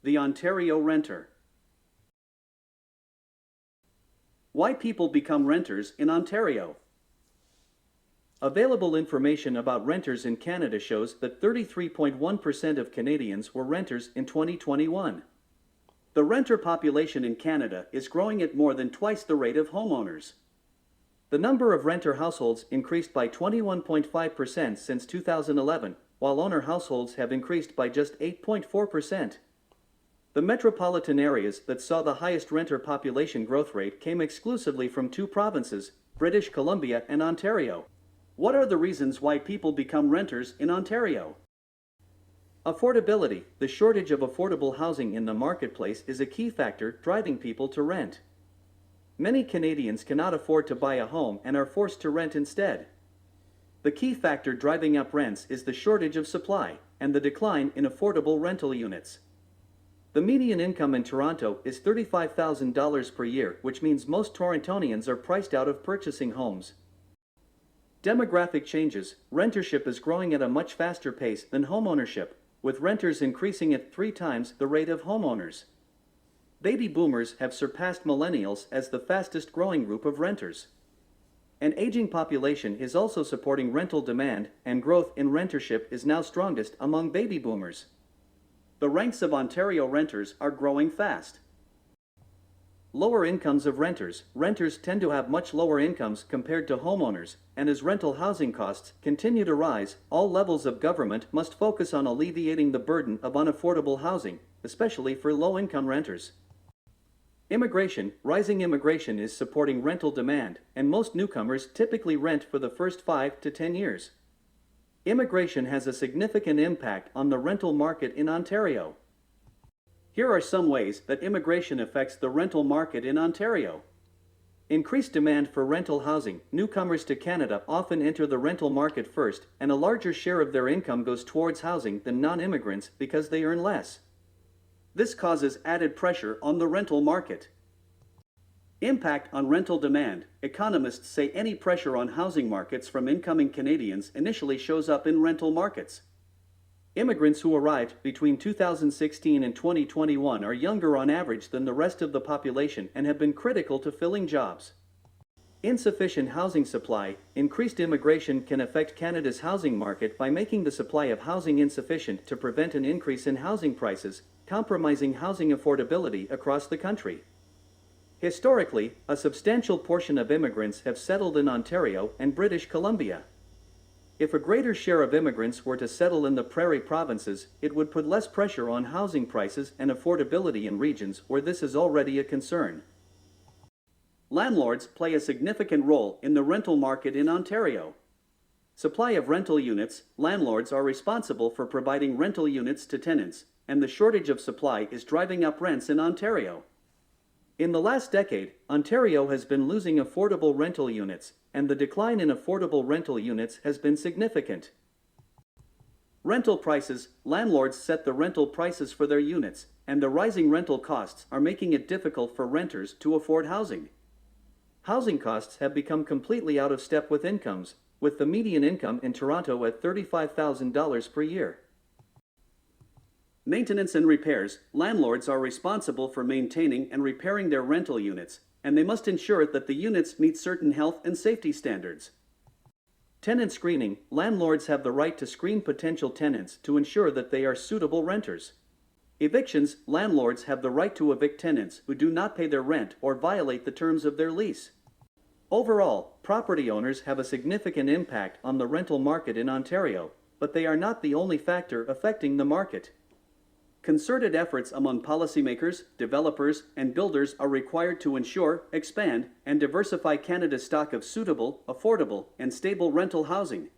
The Ontario Renter. Why people become renters in Ontario. Available information about renters in Canada shows that 33.1% of Canadians were renters in 2021. The renter population in Canada is growing at more than twice the rate of homeowners. The number of renter households increased by 21.5% since 2011, while owner households have increased by just 8.4%. The metropolitan areas that saw the highest renter population growth rate came exclusively from two provinces, British Columbia and Ontario. What are the reasons why people become renters in Ontario? Affordability. The shortage of affordable housing in the marketplace is a key factor driving people to rent. Many Canadians cannot afford to buy a home and are forced to rent instead. The key factor driving up rents is the shortage of supply and the decline in affordable rental units. The median income in Toronto is $35,000 per year, which means most Torontonians are priced out of purchasing homes. Demographic changes. Rentership is growing at a much faster pace than homeownership, with renters increasing at 3 times the rate of homeowners. Baby boomers have surpassed millennials as the fastest growing group of renters. An aging population is also supporting rental demand, and growth in rentership is now strongest among baby boomers. The ranks of Ontario renters are growing fast. Lower incomes of renters. Renters tend to have much lower incomes compared to homeowners, and as rental housing costs continue to rise, all levels of government must focus on alleviating the burden of unaffordable housing, especially for low-income renters. Immigration. Rising immigration is supporting rental demand, and most newcomers typically rent for the first 5 to 10 years. Immigration has a significant impact on the rental market in Ontario. Here are some ways that immigration affects the rental market in Ontario. Increased demand for rental housing. Newcomers to Canada often enter the rental market first, and a larger share of their income goes towards housing than non-immigrants because they earn less. This causes added pressure on the rental market. Impact on rental demand. Economists say any pressure on housing markets from incoming Canadians initially shows up in rental markets. Immigrants who arrived between 2016 and 2021 are younger on average than the rest of the population and have been critical to filling jobs. Insufficient housing supply. Increased immigration can affect Canada's housing market by making the supply of housing insufficient to prevent an increase in housing prices, compromising housing affordability across the country. Historically, a substantial portion of immigrants have settled in Ontario and British Columbia. If a greater share of immigrants were to settle in the prairie provinces, it would put less pressure on housing prices and affordability in regions where this is already a concern. Landlords play a significant role in the rental market in Ontario. Supply of rental units. Landlords are responsible for providing rental units to tenants, and the shortage of supply is driving up rents in Ontario. In the last decade, Ontario has been losing affordable rental units, and the decline in affordable rental units has been significant. Rental prices. Landlords set the rental prices for their units, and the rising rental costs are making it difficult for renters to afford housing. Housing costs have become completely out of step with incomes, with the median income in Toronto at $35,000 per year. Maintenance and repairs. Landlords are responsible for maintaining and repairing their rental units, and they must ensure that the units meet certain health and safety standards. Tenant screening. Landlords have the right to screen potential tenants to ensure that they are suitable renters. Evictions. Landlords have the right to evict tenants who do not pay their rent or violate the terms of their lease. Overall, property owners have a significant impact on the rental market in Ontario, but they are not the only factor affecting the market. Concerted efforts among policymakers, developers, and builders are required to ensure, expand, and diversify Canada's stock of suitable, affordable, and stable rental housing.